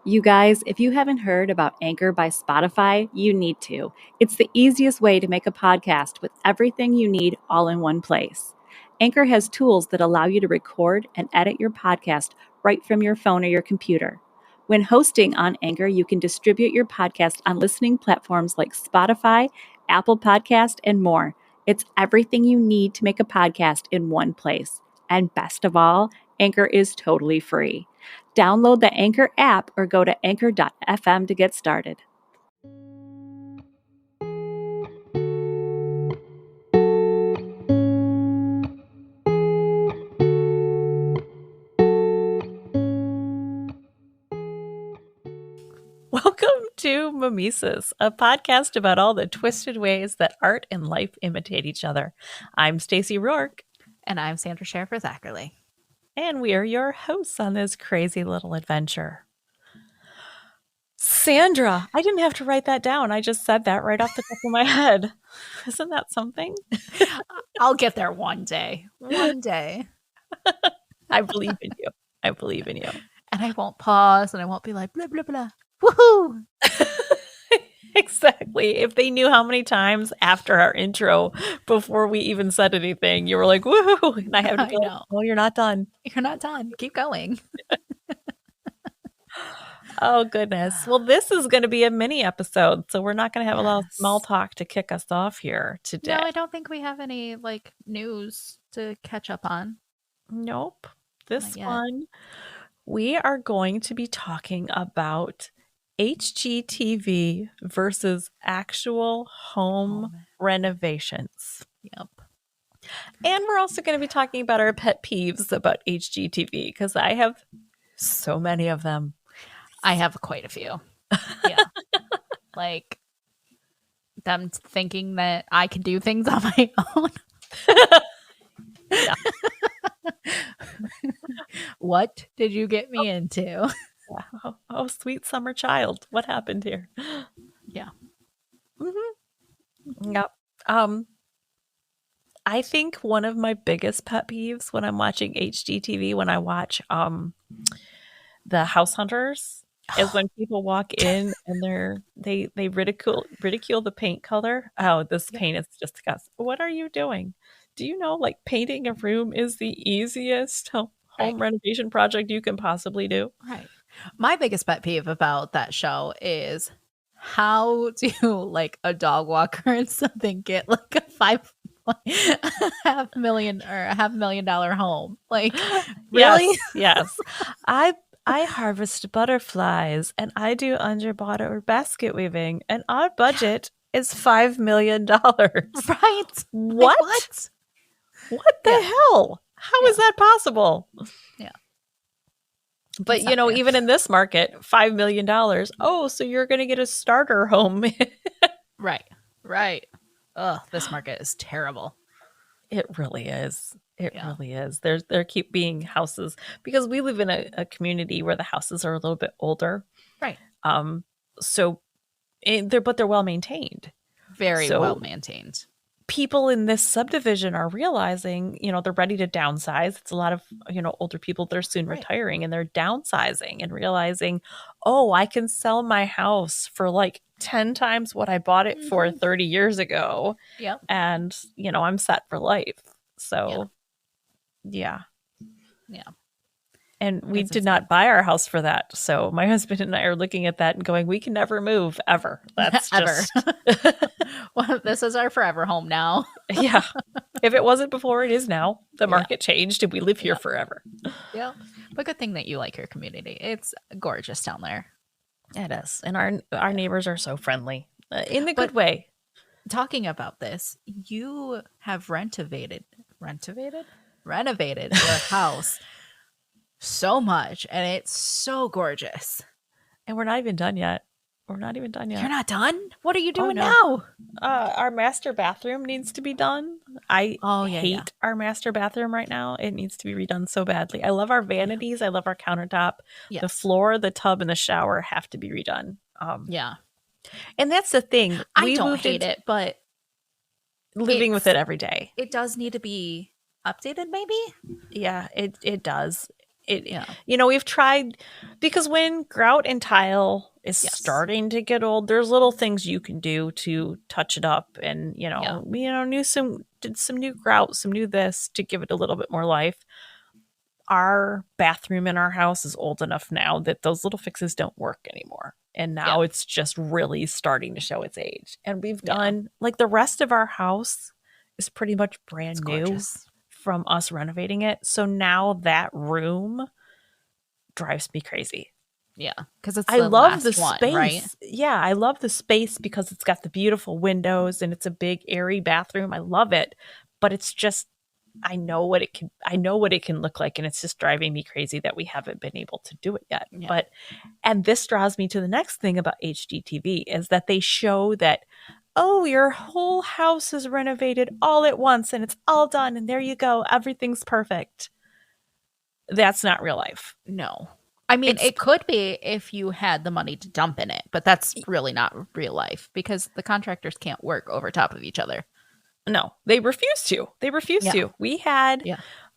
You guys, if you haven't heard about Anchor by Spotify, you need to. It's the easiest way to make a podcast with everything you need all in one place. Anchor has tools that allow you to record and edit your podcast right from your phone or your computer. When hosting on Anchor, you can distribute your podcast on listening platforms like Spotify, Apple Podcast, and more. It's everything you need to make a podcast in one place. And best of all, Anchor is totally free. Download the Anchor app or go to anchor.fm to get started. Welcome to Mimesis, a podcast about all the twisted ways that art and life imitate each other. I'm Stacey Rourke. And I'm Sandra Sherifer Thackerley. And we are your hosts on this crazy little adventure. Sandra, I didn't have to write that down. I just said that right off the top of my head. Isn't that something? I'll get there one day. One day. I believe in you. I believe in you. And I won't pause and I won't be like, blah, blah, blah. Woohoo! Exactly. If they knew how many times after our intro, before we even said anything, you were like, woohoo! And I have to be like, oh, you're not done. You're not done. Keep going. Oh, goodness. Well, this is going to be a mini episode, so we're not going to have a lot of small talk to kick us off here today. No, I don't think we have any news to catch up on. Nope. This one, we are going to be talking about HGTV versus actual home renovations. Yep. And we're also going to be talking about our pet peeves about HGTV because I have so many of them. I have quite a few. Yeah. Like them thinking that I can do things on my own. What did you get me into? Oh, sweet summer child. What happened here? Yeah. Mm-hmm. Yep. I think one of my biggest pet peeves when I'm watching HGTV, when I watch the House Hunters, is when people walk in and they ridicule the paint color. Oh, this paint is just disgusting. What are you doing? Do you know painting a room is the easiest home renovation project you can possibly do? Right. My biggest pet peeve about that show is how do a dog walker and something get a $5.5 million home? Really? Yes. I harvest butterflies and I do underwater basket weaving and our budget is $5 million. Right? What? What the hell? How is that possible? Yeah. But, even in this market, $5 million. Oh, so you're going to get a starter home. Right. Ugh, this market is terrible. It really is. It really is. There keep being houses because we live in a community where the houses are a little bit older. Right. But they're well maintained. Very well maintained. People in this subdivision are realizing, they're ready to downsize. It's a lot of, older people that are soon retiring and they're downsizing and realizing, oh, I can sell my house for 10 times what I bought it for 30 years ago. Yep. And, I'm set for life. So, yeah. And we did not buy our house for that. So my husband and I are looking at that and going, we can never move ever. That's ever. Well, this is our forever home now. Yeah. If it wasn't before, it is now. The market changed and we live here forever. Yeah. But good thing that you like your community. It's gorgeous down there. It is. And our neighbors are so friendly in the good way. Talking about this, you have renovated your house so much, and it's so gorgeous. And we're not even done yet. You're not done? What are you doing now? Our master bathroom needs to be done. I hate our master bathroom right now. It needs to be redone so badly. I love our vanities. I love our countertop. Yes. The floor, the tub, and the shower have to be redone. And that's the thing. I don't hate it, but living with it every day. It does need to be updated, maybe? Yeah, it does. Yeah. We've tried, because when grout and tile is starting to get old, there's little things you can do to touch it up, and did some new grout, some new this to give it a little bit more life. Our bathroom in our house is old enough now that those little fixes don't work anymore. And now it's just really starting to show its age. And we've done, like, the rest of our house is pretty much brand new from us renovating it. So now that room drives me crazy. Yeah, because it's I the love last the space. One, right? Yeah, I love the space because it's got the beautiful windows and it's a big airy bathroom. I love it, but it's just, I know what it can look like, and it's just driving me crazy that we haven't been able to do it yet. Yeah. And this draws me to the next thing about HGTV, is that they show that, oh, your whole house is renovated all at once and it's all done and there you go, everything's perfect. That's not real life. No. I mean, it could be if you had the money to dump in it, but that's really not real life because the contractors can't work over top of each other. No, they refuse to. We had,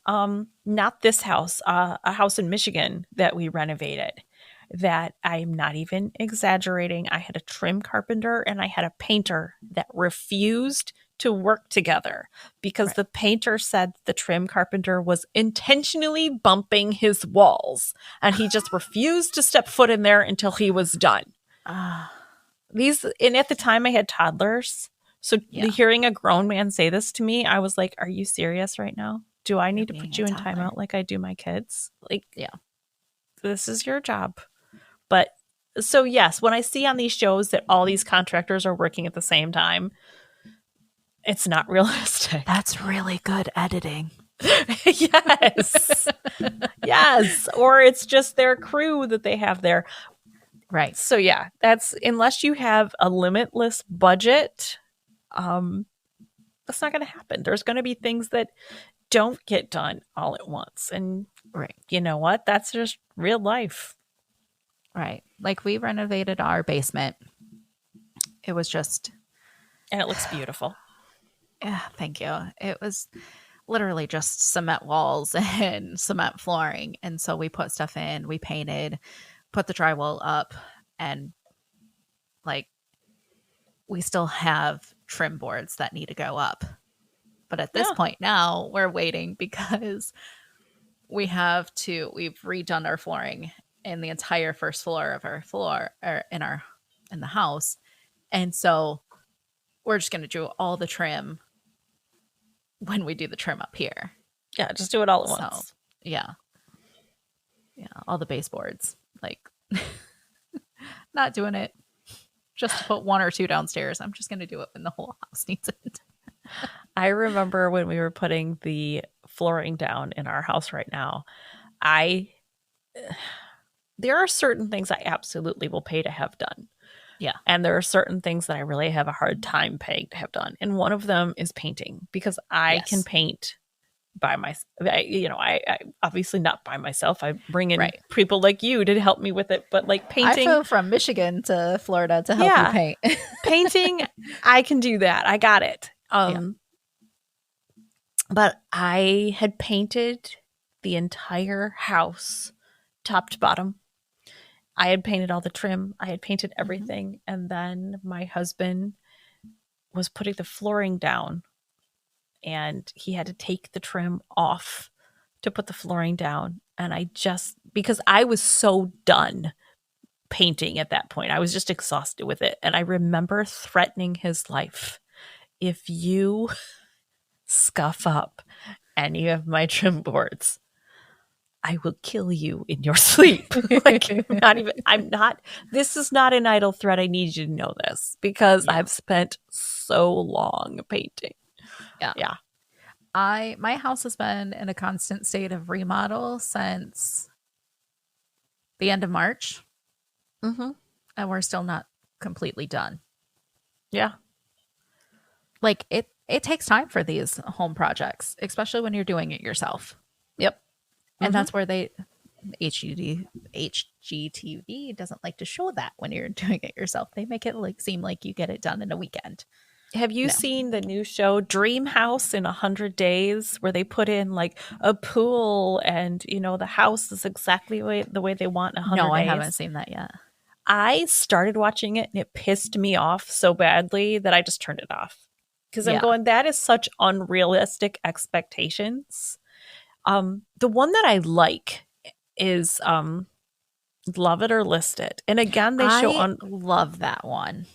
not this house, a house in Michigan that we renovated, that I'm not even exaggerating. I had a trim carpenter and I had a painter that refused to work together because the painter said the trim carpenter was intentionally bumping his walls and he just refused to step foot in there until he was done. And at the time I had toddlers. So hearing a grown man say this to me, I was like, are you serious right now? Do I need to put you in timeout like I do my kids? Like, this is your job. But so yes, when I see on these shows that all these contractors are working at the same time, it's not realistic. That's really good editing. Yes. Yes. Or it's just their crew that they have there. Right. So yeah, that's, unless you have a limitless budget, that's not going to happen. There's going to be things that don't get done all at once. And you know what? That's just real life. Right. Like, we renovated our basement. It was just... And it looks beautiful. Yeah, thank you. It was literally just cement walls and cement flooring. And so we put stuff in, we painted, put the drywall up, and like, we still have trim boards that need to go up. But at this point now, we're waiting because we've redone our flooring in the entire first floor of our floor, or in the house. And so we're just going to do all the trim when we do the trim up here. Yeah, just do it all at once. Yeah. Yeah, all the baseboards. Like, not doing it just to put one or two downstairs. I'm just going to do it when the whole house needs it. I remember when we were putting the flooring down in our house right now, there are certain things I absolutely will pay to have done. Yeah. And there are certain things that I really have a hard time paying to have done. And one of them is painting, because I can paint by myself. I obviously not by myself. I bring in people like you to help me with it. But like painting, I flew from Michigan to Florida to help you paint. Painting, I can do that. I got it. But I had painted the entire house top to bottom. I had painted all the trim. I had painted everything. And then my husband was putting the flooring down, and he had to take the trim off to put the flooring down. And because I was so done painting at that point, I was just exhausted with it. And I remember threatening his life. If you scuff up any of my trim boards, I will kill you in your sleep. This is not an idle threat. I need you to know this, because I've spent so long painting. Yeah. My house has been in a constant state of remodel since the end of March. Mm-hmm. And we're still not completely done. Yeah. Like, it takes time for these home projects, especially when you're doing it yourself. Yep. And that's where HGTV doesn't like to show that when you're doing it yourself. They make it seem like you get it done in a weekend. Have you seen the new show Dream House in 100 Days, where they put in like a pool and, you know, the house is exactly the way they want in 100 days? No, I haven't seen that yet. I started watching it and it pissed me off so badly that I just turned it off. Because I'm going, that is such unrealistic expectations. The one that I like is Love It or List It. And again, they show on... love that one.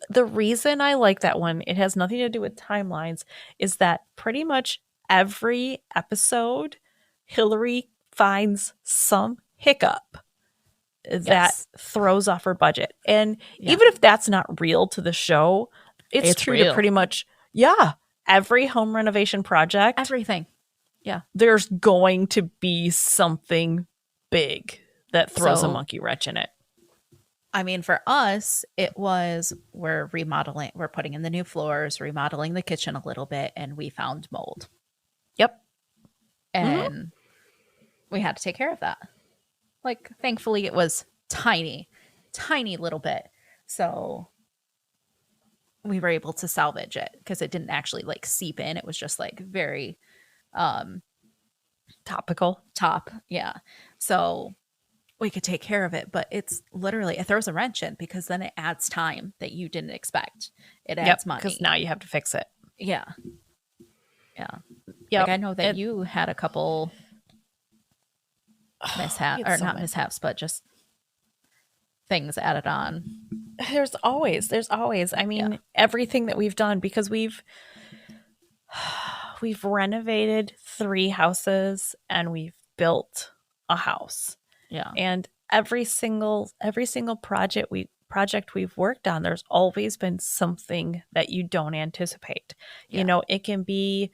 The reason I like that one, it has nothing to do with timelines, is that pretty much every episode, Hillary finds some hiccup that throws off her budget. And even if that's not real to the show, it's true real to pretty much, every home renovation project. Everything. Yeah. There's going to be something big that throws a monkey wrench in it. I mean, for us, it was we're remodeling, we're putting in the new floors, remodeling the kitchen a little bit, and we found mold. Yep. And we had to take care of that. Like, thankfully, it was tiny little bit. So we were able to salvage it because it didn't actually like seep in. It was just like very topical. Yeah. So we could take care of it, but it's literally, it throws a wrench in because then it adds time that you didn't expect. It adds money. Because now you have to fix it. Yeah. Like, I know that you had a couple mishaps, or not mishaps, but just things added on. There's always. I mean, everything that we've done, because we've renovated 3 houses and we've built a house. Yeah. And every single project we've worked on, there's always been something that you don't anticipate. You know, it can be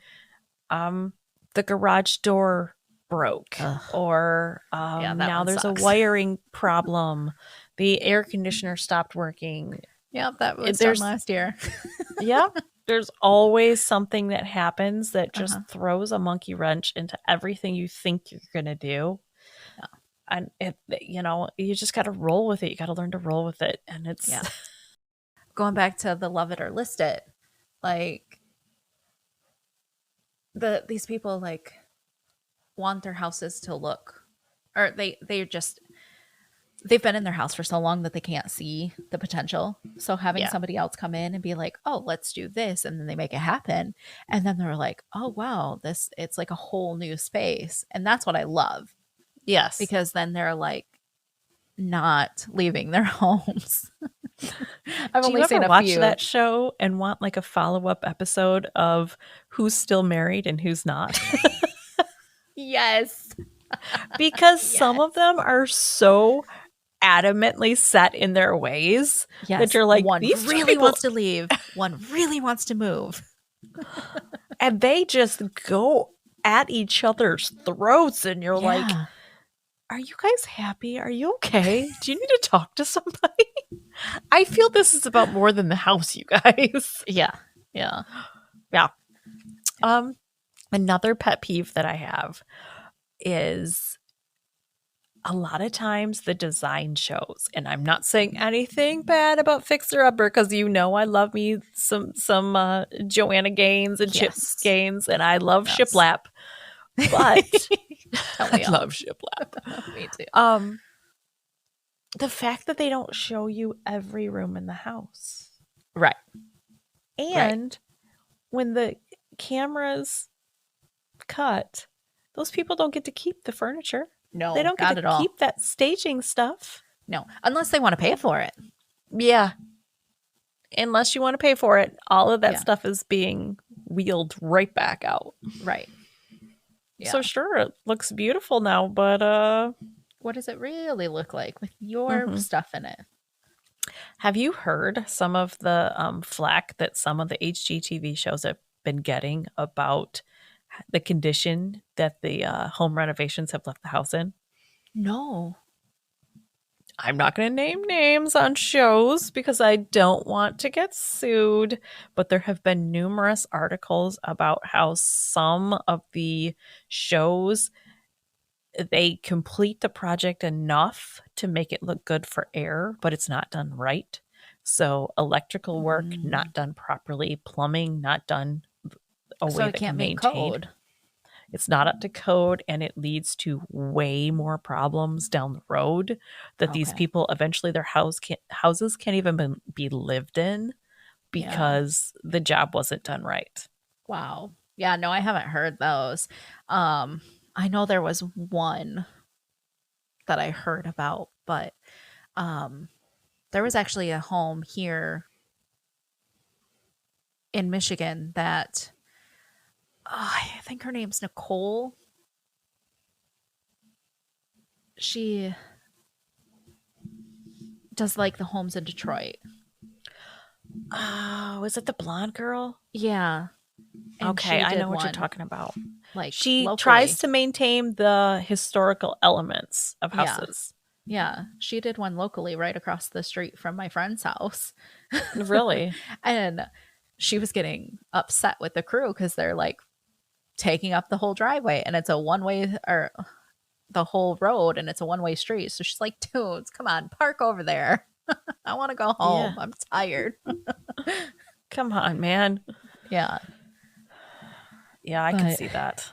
the garage door broke. Or now there's a wiring problem. The air conditioner stopped working. Yep, that was done last year. There's always something that happens that just throws a monkey wrench into everything you think you're going to do. And you just got to roll with it. You got to learn to roll with it. And it's going back to the Love It or List It. Like, these people like want their houses to look, or they've been in their house for so long that they can't see the potential. So having somebody else come in and be like, oh, let's do this. And then they make it happen. And then they're like, oh, wow, it's like a whole new space. And that's what I love. Yes. Because then they're like not leaving their homes. I've only seen a watch few. That show and want like a follow-up episode of who's still married and who's not? Yes. Because some of them are so adamantly set in their ways that you're like, one these really wants to leave, one really wants to move. And they just go at each other's throats and you're like, are you guys happy? Are you okay? Do you need to talk to somebody? I feel this is about more than the house, you guys. Yeah. Another pet peeve that I have is a lot of times the design shows, and I'm not saying anything bad about Fixer Upper because I love me some Joanna Gaines and Chip Gaines, and I love Shiplap. But I love Shiplap. Me too. The fact that they don't show you every room in the house. Right. And when the cameras cut, those people don't get to keep the furniture. No, they don't get to keep that staging stuff. No, unless they want to pay for it. Yeah. Unless you want to pay for it, all of that stuff is being wheeled right back out. Right. Yeah. So sure, it looks beautiful now, but what does it really look like with your stuff in it? Have you heard some of the flack that some of the HGTV shows have been getting about the condition that the home renovations have left the house in? No. I'm not going to name names on shows because I don't want to get sued, but there have been numerous articles about how some of the shows, they complete the project enough to make it look good for air, but it's not done right. So electrical work not done properly, plumbing not done a way that can maintain. Code. It's not up to code, and it leads to way more problems down the road that these people eventually their houses can't even be lived in because the job wasn't done right. Wow. Yeah, no, I haven't heard those. I know there was one that I heard about, but there was actually a home here in Michigan that I think her name's Nicole. She does like the homes in Detroit. Oh, is it the blonde girl? Yeah. And okay, I know what you're talking about. Like she locally. tries to maintain the historical elements of houses. Yeah, she did one locally right across the street from my friend's house. Really? And she was getting upset with the crew because they're like taking up the whole driveway, and it's a one-way, or the whole road, and it's a one-way street. So she's like, dudes, come on, park over there. I want to go home. I'm tired. Come on, man. Yeah. Yeah, I can see that.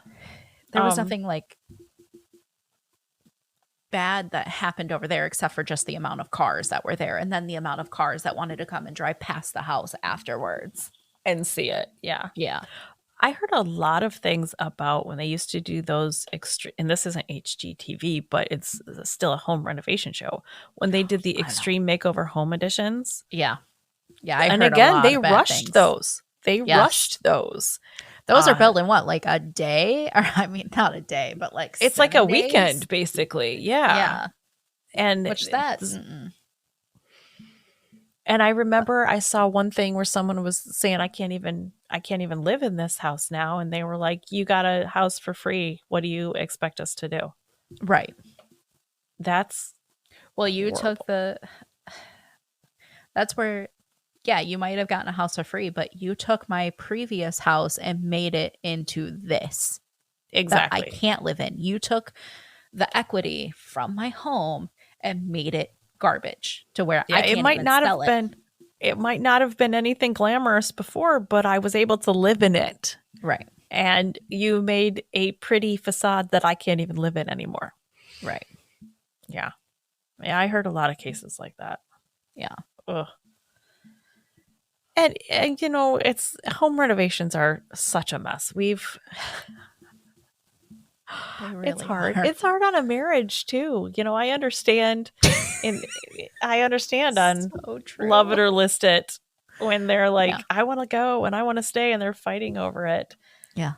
There was nothing like bad that happened over there except for just the amount of cars that were there, and then the amount of cars that wanted to come and drive past the house afterwards and see it. Yeah. I heard a lot of things about when they used to do those and this isn't HGTV, but it's still a home renovation show, when they did the extreme makeover home editions. Yeah. And again, they rushed those. Rushed those. Those are built in what, like a day? Or I mean, not a day, but like it's like a weekend, basically. Yeah. And which that's and I remember I saw one thing where someone was saying, I can't even live in this house now. And they were like, you got a house for free. What do you expect us to do? Right. That's you took that's where, yeah, you might have gotten a house for free, but you took my previous house and made it into this. Exactly. That I can't live in. You took the equity from my home and made it garbage to where I can't even sell it. It might not have been anything glamorous before, but I was able to live in it. Right. And you made a pretty facade that I can't even live in anymore. Right. Yeah. Yeah, I heard a lot of cases like that. Yeah. Ugh. And you know, it's home renovations are such a mess. It's hard. It's hard on a marriage too. You know, I understand on Love It or List It when they're like, I want to go and I want to stay, and they're fighting over it. Yeah.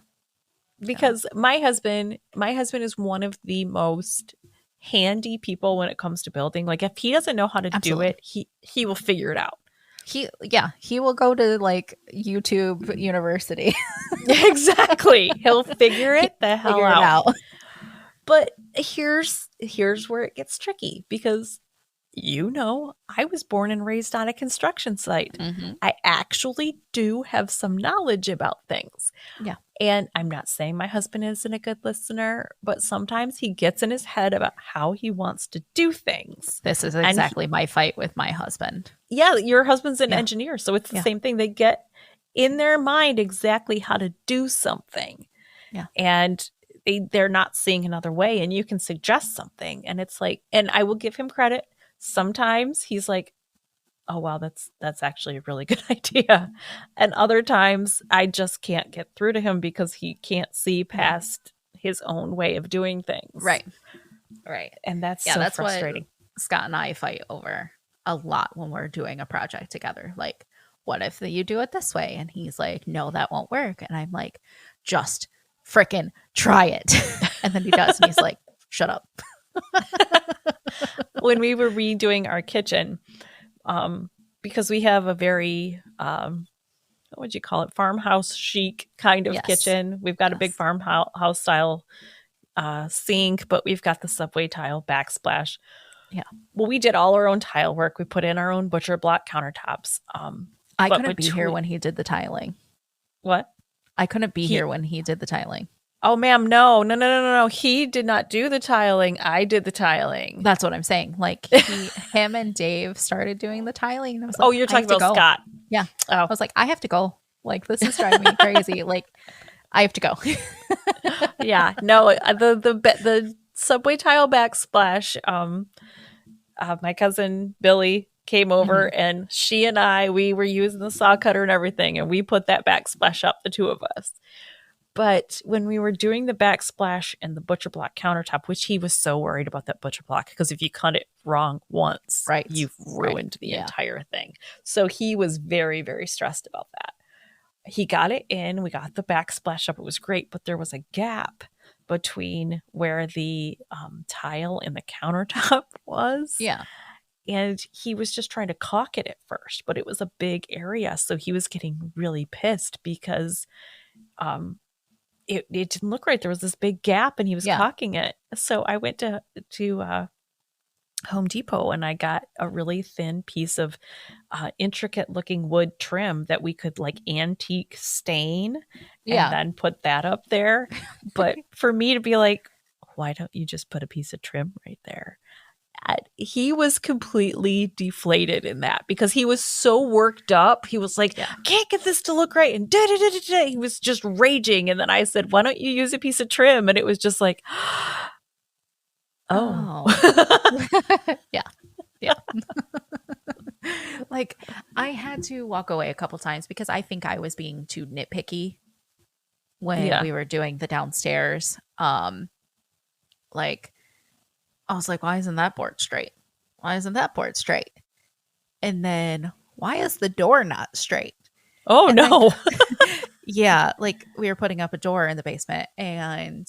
Because my husband is one of the most handy people when it comes to building. Like, if he doesn't know how to do it, he will figure it out. He will go to like YouTube University. Exactly. He'll figure it the hell out. But here's where it gets tricky, because I was born and raised on a construction site. Mm-hmm. I actually do have some knowledge about things. Yeah. And I'm not saying my husband isn't a good listener, but sometimes he gets in his head about how he wants to do things. This is exactly my fight with my husband. Yeah, your husband's an engineer, so it's the same thing. They get in their mind exactly how to do something. Yeah. And they're not seeing another way, and you can suggest something, and it's like, and I will give him credit. Sometimes he's like, oh, wow, that's actually a really good idea. And other times I just can't get through to him because he can't see past his own way of doing things. Right. And that's so frustrating. What Scott and I fight over a lot when we're doing a project together. Like, what if you do it this way? And he's like, no, that won't work. And I'm like, just frickin' try it. And then he does. And he's like, shut up. When we were redoing our kitchen, because we have a very, what would you call it? Farmhouse chic kind of kitchen. We've got a big farmhouse style sink, but we've got the subway tile backsplash. Yeah. Well, we did all our own tile work. We put in our own butcher block countertops. I couldn't be here when he did the tiling. What? I couldn't be here when he did the tiling. Oh, ma'am, no. He did not do the tiling. I did the tiling. That's what I'm saying. Like him and Dave started doing the tiling. And I was like, oh, you're talking about Scott. Yeah. Oh. I was like, I have to go. Like, this is driving me crazy. Like, I have to go. Yeah. No, the subway tile backsplash, my cousin Billy came over and she and we were using the saw cutter and everything, and we put that backsplash up, the two of us. But when we were doing the backsplash and the butcher block countertop, which he was so worried about that butcher block, because if you cut it wrong once, you've ruined the entire thing. So he was very, very stressed about that. He got it in, we got the backsplash up, it was great, but there was a gap between where the tile and the countertop was. Yeah. And he was just trying to caulk it at first, but it was a big area. So he was getting really pissed because it didn't look right. There was this big gap and he was caulking it. So I went to Home Depot and I got a really thin piece of intricate looking wood trim that we could like antique stain and then put that up there. But for me to be like, why don't you just put a piece of trim right there? He was completely deflated in that because he was so worked up. He was like, I can't get this to look right. And he was just raging. And then I said, why don't you use a piece of trim? And it was just like, oh. Yeah. Like, I had to walk away a couple times because I think I was being too nitpicky when we were doing the downstairs. Like, I was like, why isn't that board straight? Why isn't that board straight? And then, why is the door not straight? Oh, no. Yeah, like we were putting up a door in the basement and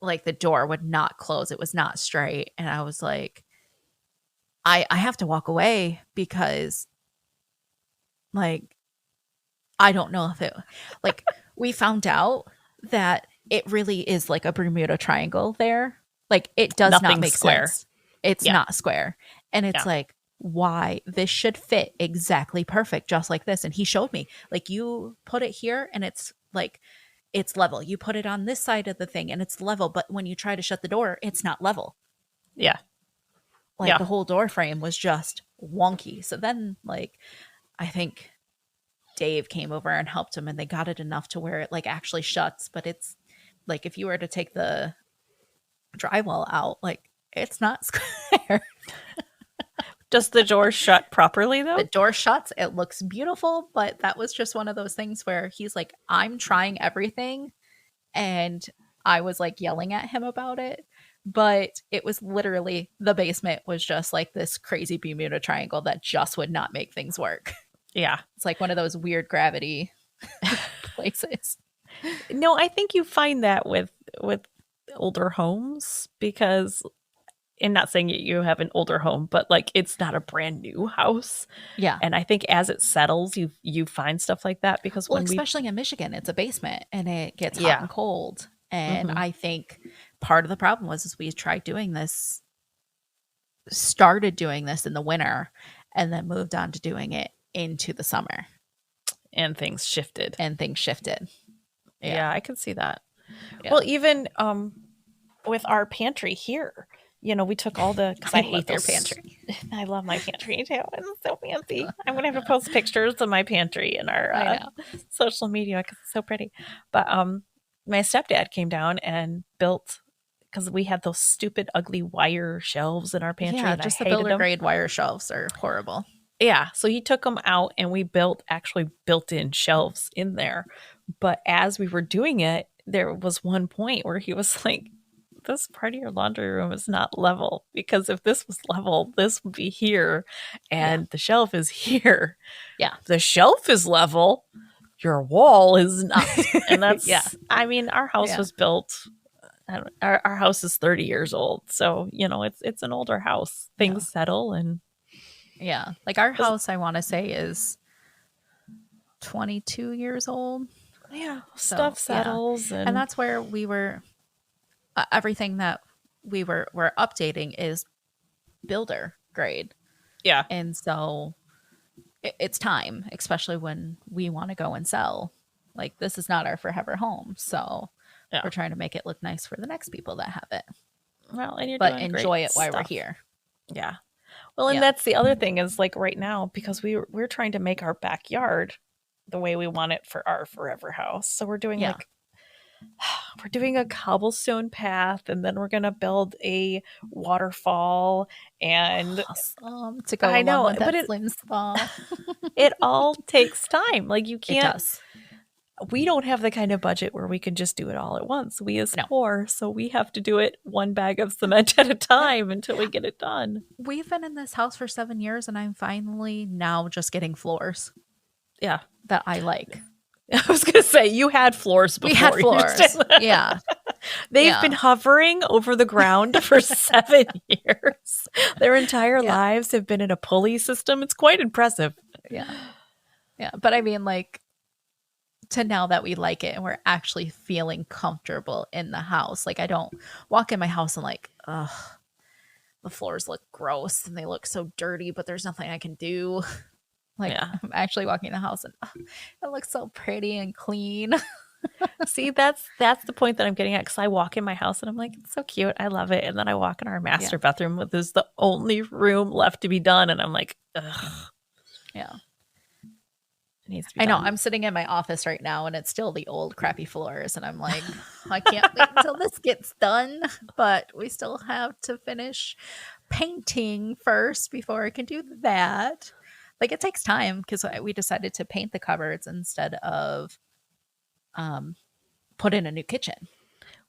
like the door would not close. It was not straight. And I was like, I have to walk away because like, I don't know if it, like we found out that it really is like a Bermuda Triangle there. Like it does not make sense. It's not square. And it's like, why? This should fit exactly perfect, just like this. And he showed me, like, you put it here and it's like, it's level. You put it on this side of the thing and it's level. But when you try to shut the door, it's not level. Yeah. Like the whole door frame was just wonky. So then like, I think Dave came over and helped him and they got it enough to where it like actually shuts. But it's like, if you were to take the drywall out, like it's not square. Does the door shut properly though? The door shuts, it looks beautiful, but that was just one of those things where he's like, I'm trying everything, and I was like yelling at him about it, but it was literally, the basement was just like this crazy Bermuda Triangle that just would not make things work. Yeah. It's like one of those weird gravity places. No, I think you find that with older homes because, and not saying you have an older home, but like it's not a brand new house. Yeah. And I think as it settles, you find stuff like that because especially in Michigan, it's a basement and it gets hot and cold. And I think part of the problem was we started doing this in the winter and then moved on to doing it into the summer. And things shifted. Yeah, I can see that. Yeah. Well, even with our pantry here, you know, we took all the, because I hate their pantry. I love my pantry too. It's so fancy. I'm going to have to post pictures of my pantry in our social media because it's so pretty. But my stepdad came down and built, because we had those stupid, ugly wire shelves in our pantry. Yeah, and just the builder grade wire shelves are horrible. Yeah, so he took them out and we built built-in shelves in there. But as we were doing it, there was one point where he was like, this part of your laundry room is not level, because if this was level, this would be here and the shelf is here. Yeah. The shelf is level, your wall is not. And that's, I mean, our house was built, our house is 30 years old. So, you know, it's an older house. Things settle and. Yeah. Like our house, I want to say, is 22 years old. Yeah. So, stuff settles. Yeah. And that's where we were, everything that we're updating is builder grade. Yeah. And so it's time, especially when we want to go and sell. Like, this is not our forever home. So We're trying to make it look nice for the next people that have it. Well, and you're but doing enjoy great it while stuff. we're here. Yeah. Well, and that's the other thing is like right now, because we're trying to make our backyard the way we want it for our forever house. So we're doing we're doing a cobblestone path, and then we're going to build a waterfall and awesome to go along with that slim spa. It all takes time. Like you can't. It does. We don't have the kind of budget where we can just do it all at once. We as poor, so we have to do it one bag of cement at a time until we get it done. We've been in this house for 7 years, and I'm finally now just getting floors. Yeah, that I like. I was gonna say you had floors before. We had floors. Yeah, they've been hovering over the ground for 7 years. Their entire lives have been in a pulley system. It's quite impressive. Yeah, but I mean, like, to now that we like it and we're actually feeling comfortable in the house. Like, I don't walk in my house and like, ugh, the floors look gross and they look so dirty, but there's nothing I can do. Like, I'm actually walking in the house and it looks so pretty and clean. See, that's the point that I'm getting at, because I walk in my house and I'm like, it's so cute, I love it, and then I walk in our master bathroom, which is the only room left to be done, and I'm like, ugh. Yeah. I know. I'm sitting in my office right now and it's still the old crappy floors. And I'm like, I can't wait until this gets done. But we still have to finish painting first before I can do that. Like, it takes time because we decided to paint the cupboards instead of put in a new kitchen.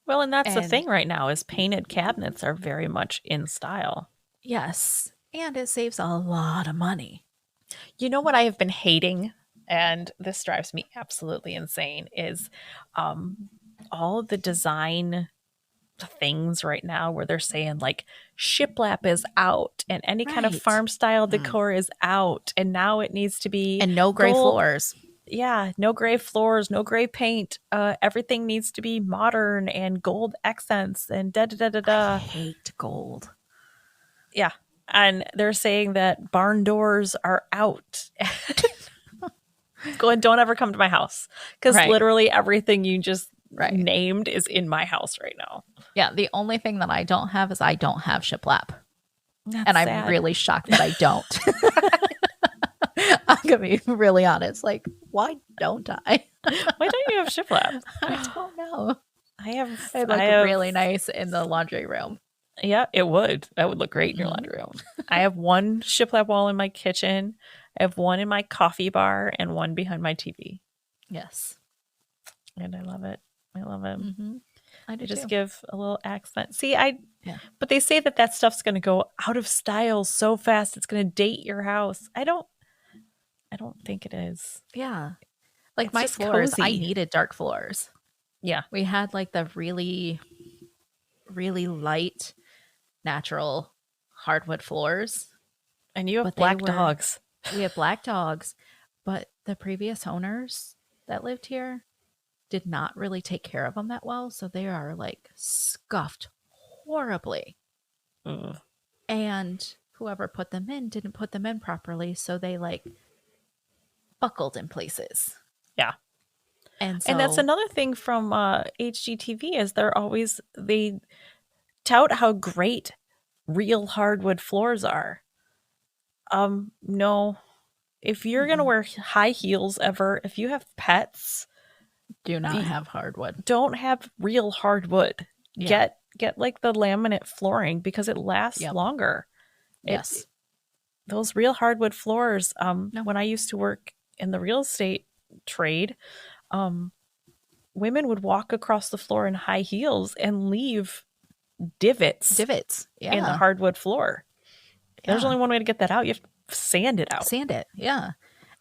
Well, and that's the thing right now is painted cabinets are very much in style. Yes. And it saves a lot of money. You know what I have been hating? And this drives me absolutely insane is all of the design things right now where they're saying like shiplap is out and any kind of farm style decor is out, and now it needs to be and no gray floors. Yeah, no gray floors, no gray paint. Everything needs to be modern and gold accents and da da da da da. I hate gold. Yeah, and they're saying that barn doors are out. Go and don't ever come to my house, because literally everything you just named is in my house right now. Yeah, the only thing that I don't have is I don't have shiplap. And I'm really shocked that I don't. I'm gonna be really honest. Like, why don't I? Why don't you have shiplap? I don't know. I look really nice in the laundry room. Yeah, it would. That would look great in your laundry room. I have one shiplap wall in my kitchen. I have one in my coffee bar and one behind my TV. Yes. And I love it. I love it. Mm-hmm. I do just too. give a little accent. See, but they say that stuff's going to go out of style so fast. It's going to date your house. I don't think it is. Yeah. Like, it's my floors, cozy. I needed dark floors. Yeah. We had like the really, really light, natural hardwood floors. And you have black dogs. We have black dogs, but the previous owners that lived here did not really take care of them that well. So they are like scuffed horribly. And whoever put them in didn't put them in properly. So they like buckled in places. Yeah. And that's another thing from HGTV is they tout how great real hardwood floors are. No, if you're going to wear high heels ever, if you have pets, do not have hardwood. Don't have real hardwood. Yeah. Get like the laminate flooring because it lasts longer. Yes. Those real hardwood floors, when I used to work in the real estate trade, women would walk across the floor in high heels and leave divots in the hardwood floor. There's only one way to get that out. You have to sand it out. Sand it, yeah.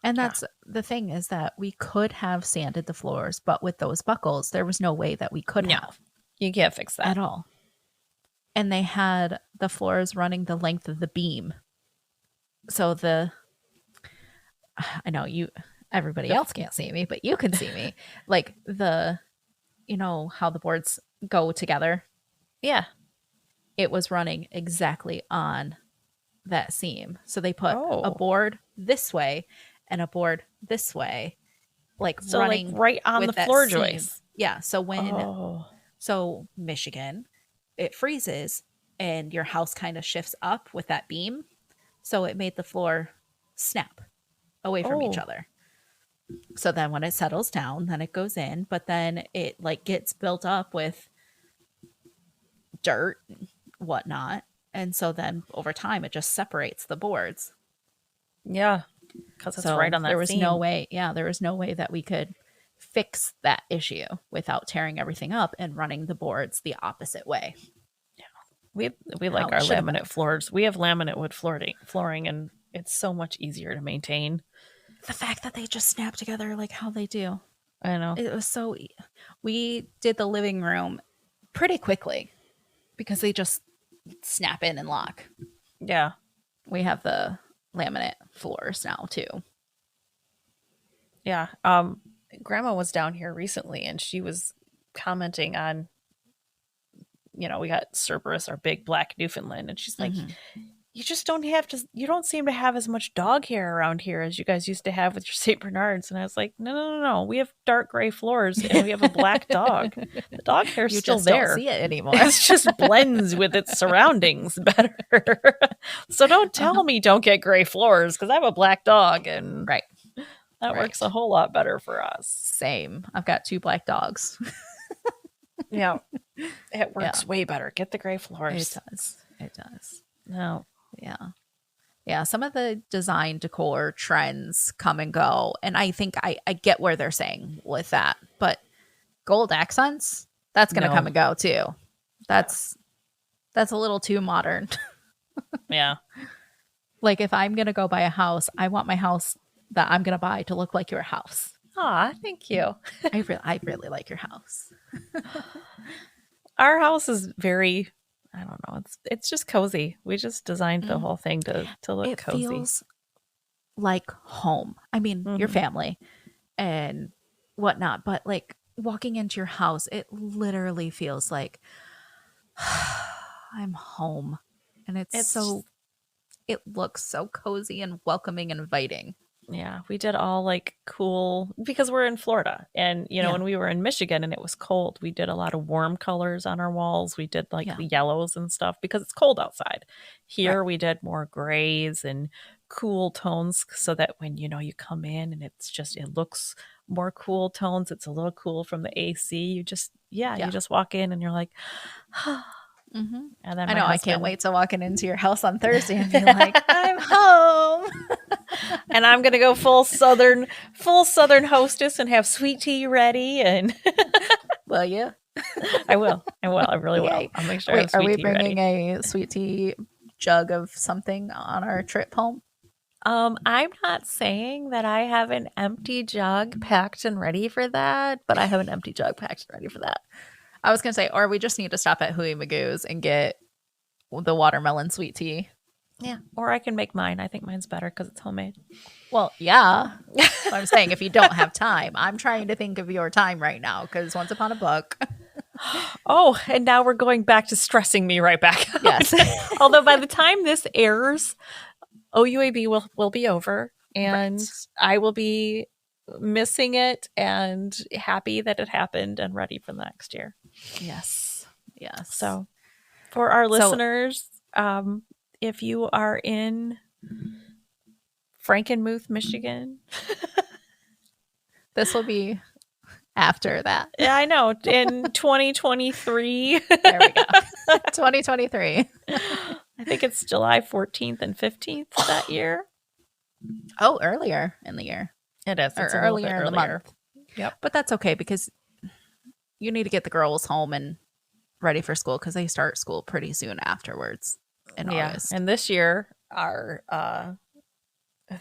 And that's the thing is that we could have sanded the floors, but with those buckles, there was no way that we could have. You can't fix that. At all. And they had the floors running the length of the beam. So I know everybody else can't see me, but you can see me. Like you know how the boards go together? Yeah. It was running exactly on that seam. So they put a board this way and a board this way, like running like right on the floor joist. Yeah. So when So Michigan, it freezes and your house kind of shifts up with that beam. So it made the floor snap away from each other. So then when it settles down, then it goes in, but then it like gets built up with dirt, whatnot. And so then over time, it just separates the boards. Yeah. Because it's right on that there was seam. no way. Yeah. There was no way that we could fix that issue without tearing everything up and running the boards the opposite way. Yeah. We like our laminate floors. We have laminate wood flooring, and it's so much easier to maintain. The fact that they just snap together like how they do. I know. It was we did the living room pretty quickly because they just snap in and lock. Yeah. We have the laminate floors now too. Yeah. Grandma was down here recently and she was commenting on, we got Cerberus, our big black Newfoundland, and she's like, you just you don't seem to have as much dog hair around here as you guys used to have with your St. Bernards. And I was like, no. We have dark gray floors and we have a black dog. The dog hair's still there. Don't see it anymore. It just blends with its surroundings better. So don't tell me don't get gray floors because I have a black dog and that works a whole lot better for us. Same. I've got 2 black dogs. Yeah. It works way better. Get the gray floors. It does. No. Yeah. Some of the design decor trends come and go. And I think I get where they're saying with that. But gold accents, that's going to come and go too. That's a little too modern. Yeah. Like if I'm going to go buy a house, I want my house that I'm going to buy to look like your house. Aw, thank you. I really like your house. Our house is very, I don't know, it's just cozy. We just designed the whole thing to look cozy. It feels like home. I mean, your family and whatnot, but like walking into your house, it literally feels like I'm home. And it looks so cozy and welcoming and inviting. Yeah, we did all like cool because we're in Florida and when we were in Michigan and it was cold, we did a lot of warm colors on our walls. We did like the yellows and stuff because it's cold outside. Here we did more grays and cool tones so that when you come in and it looks more cool tones. It's a little cool from the AC. You just walk in and you're like, and then I know I can't wait to walk into your house on Thursday and be like, I'm home. And I'm gonna go full southern hostess and have sweet tea ready. And will you? I will. I really will. I'll make sure. Wait, are we bringing a sweet tea jug of something on our trip home? I'm not saying that I have an empty jug packed and ready for that, but I have an empty jug packed and ready for that. I was gonna say, or we just need to stop at Huey Magoo's and get the watermelon sweet tea. Yeah, or I can make mine. I think mine's better because it's homemade. Well, yeah. I'm saying if you don't have time, I'm trying to think of your time right now because once upon a buck. Oh, and now we're going back to stressing me right back out. Yes. Although by the time this airs, OUAB will be over and I will be missing it and happy that it happened and ready for the next year. Yes. So for our listeners, if you are in Frankenmuth, Michigan, this will be after that. Yeah, I know. In 2023. There we go. 2023. I think it's July 14th and 15th that year. Oh, earlier in the year. It is. It's earlier in the month. Yep. But that's okay because you need to get the girls home and ready for school because they start school pretty soon afterwards in August. And this year,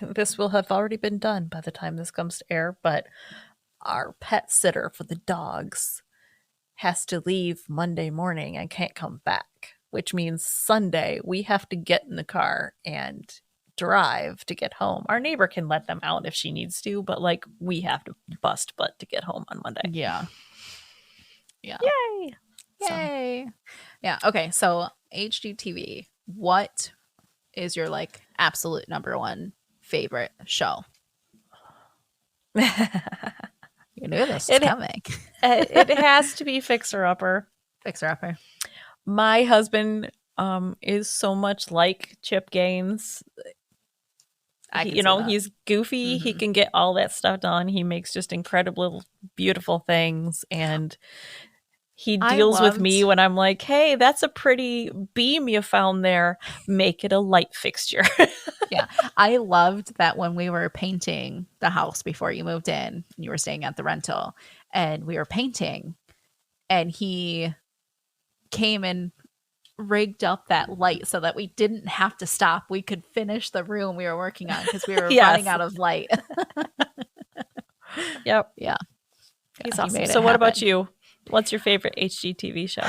this will have already been done by the time this comes to air, but our pet sitter for the dogs has to leave Monday morning and can't come back, which means Sunday we have to get in the car and drive to get home. Our neighbor can let them out if she needs to, but like we have to bust butt to get home on Monday. Yeah. Yay. Yeah. Okay. So HGTV, what is your like absolute number one favorite show? You knew this was coming. It has to be Fixer Upper. Fixer-upper. My husband is so much like Chip Gaines. He's goofy. He can get all that stuff done. He makes just incredible, beautiful things. And he deals with me when I'm like, hey, that's a pretty beam you found there. Make it a light fixture. Yeah. I loved that when we were painting the house before you moved in, you were staying at the rental, and we were painting, and he came and rigged up that light so that we didn't have to stop. We could finish the room we were working on because we were running out of light. Yep. Yeah. He's awesome. So what about you? What's your favorite HGTV show?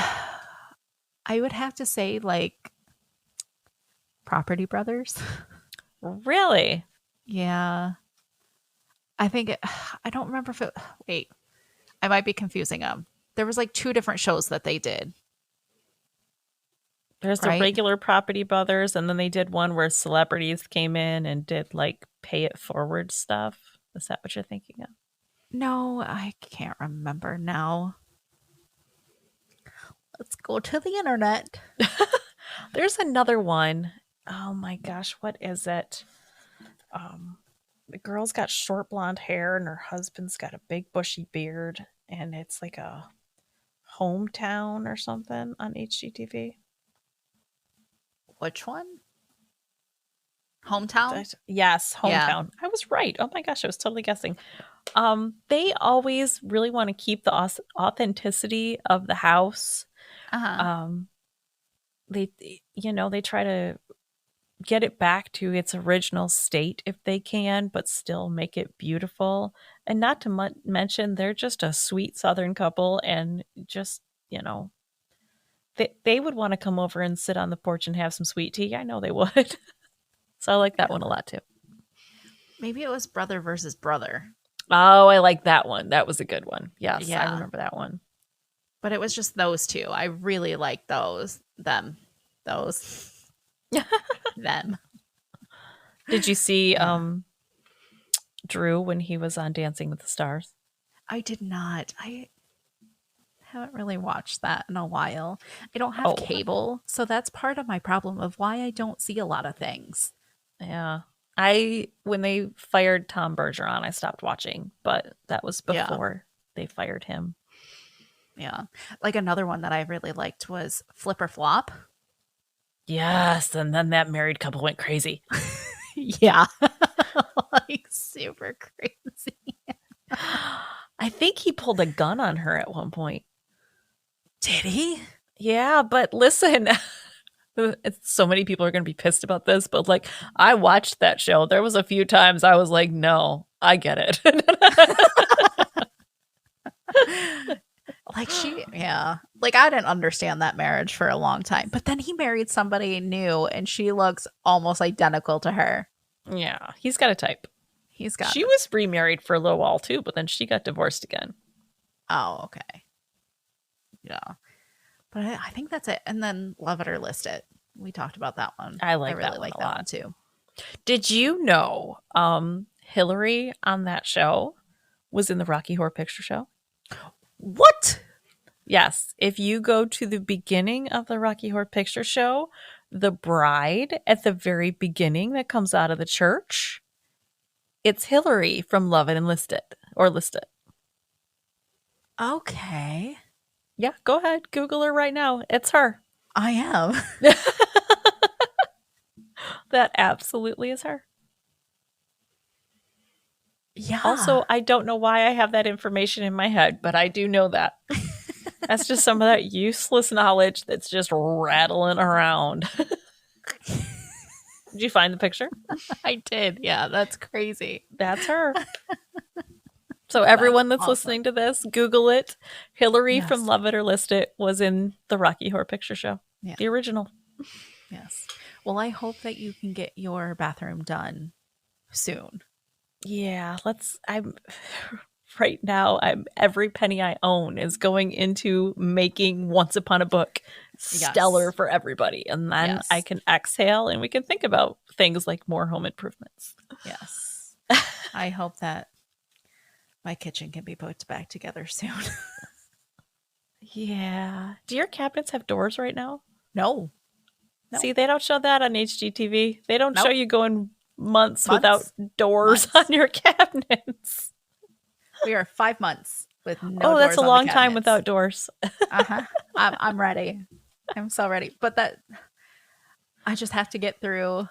I would have to say like Property Brothers. Really? Yeah. I think I don't remember if it, wait, I might be confusing them. There was like 2 different shows that they did. There's the regular Property Brothers, and then they did one where celebrities came in and did like pay it forward stuff. Is that what you're thinking of? No, I can't remember now. Let's go to the internet. There's another one. Oh my gosh, what is it? The girl's got short blonde hair and her husband's got a big bushy beard, and it's like a hometown or something on HGTV. Which one? Hometown? Yes, Hometown. Yeah. I was right. Oh my gosh, I was totally guessing. They always really want to keep the authenticity of the house. They try to get it back to its original state if they can, but still make it beautiful. And not to mention, they're just a sweet Southern couple, and just, they would want to come over and sit on the porch and have some sweet tea. I know they would. So I like that one a lot too. Maybe it was Brother versus Brother. Oh, I like that one. That was a good one. Yes, yeah. I remember that one. But it was just those 2. I really like those. Them. Did you see Drew when he was on Dancing with the Stars? I did not. I haven't really watched that in a while. I don't have cable, so that's part of my problem of why I don't see a lot of things. Yeah. When they fired Tom Bergeron, I stopped watching, but that was before they fired him. Yeah. Like another one that I really liked was Flip or Flop. Yes, and then that married couple went crazy. Yeah. Like super crazy. I think he pulled a gun on her at one point. Did he? Yeah, but listen, so many people are going to be pissed about this, but like, I watched that show. There was a few times I was like, no, I get it. Like I didn't understand that marriage for a long time, but then he married somebody new and she looks almost identical to her. Yeah, he's got a type. She was remarried for a little while too, but then she got divorced again. Oh, okay. Yeah, but I think that's it. And then Love It or List It. We talked about that one. I really like that one too. Did you know Hillary on that show was in the Rocky Horror Picture Show? What? Yes. If you go to the beginning of the Rocky Horror Picture Show, the bride at the very beginning that comes out of the church, it's Hillary from Love It and List It, or List It. Okay. Yeah, go ahead. Google her right now. It's her. I am. That absolutely is her. Yeah. Also, I don't know why I have that information in my head, but I do know that. That's just some of that useless knowledge that's just rattling around. Did you find the picture? I did. Yeah, that's crazy. That's her. So everyone that's listening to this, Google it. Hillary from Love It or List It was in the Rocky Horror Picture Show. Yeah. The original. Yes. Well, I hope that you can get your bathroom done soon. Yeah, right now, every penny I own is going into making Once Upon a Book stellar for everybody. And then I can exhale and we can think about things like more home improvements. Yes. I hope that my kitchen can be put back together soon. Yeah. Do your cabinets have doors right now? No. See, they don't show that on HGTV. They don't show you going months without doors on your cabinets. We are 5 months with no doors. Oh, that's a on long the time without doors. I'm ready. I'm so ready. But I just have to get through,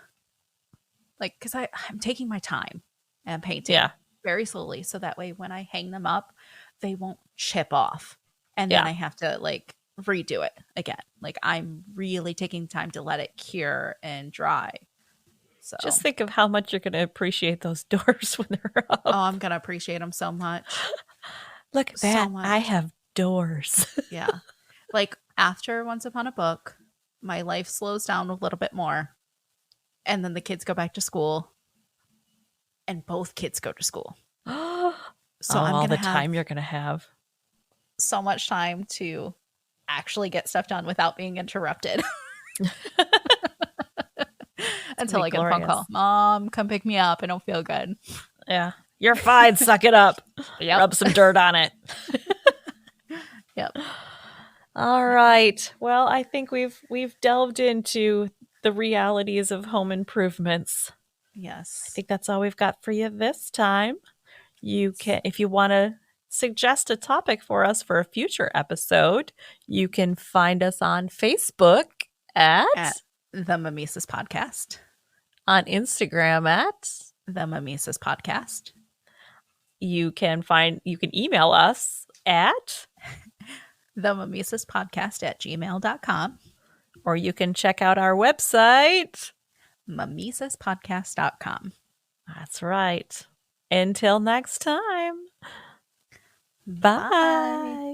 like, because I'm taking my time and painting very slowly, so that way when I hang them up, they won't chip off, and then I have to like redo it again. Like, I'm really taking time to let it cure and dry. So just think of how much you're going to appreciate those doors when they're up. Oh, I'm going to appreciate them so much. Look at that. I have doors. Yeah. Like, after Once Upon a Book, my life slows down a little bit more. And then the kids go back to school. And both kids go to school. So I'm all gonna the time you're going to have. So much time to actually get stuff done without being interrupted. Until I get a phone call. Mom, come pick me up. I don't feel good. Yeah. You're fine. Suck it up. Yep. Rub some dirt on it. Yep. All right. Well, I think we've delved into the realities of home improvements. Yes. I think that's all we've got for you this time. You can, if you want to suggest a topic for us for a future episode, you can find us on Facebook at The Mimesis Podcast. On Instagram at The Mimesis Podcast. You can email us at themimesispodcast@gmail.com. Or you can check out our website, mimesaspodcast.com. That's right. Until next time. Bye.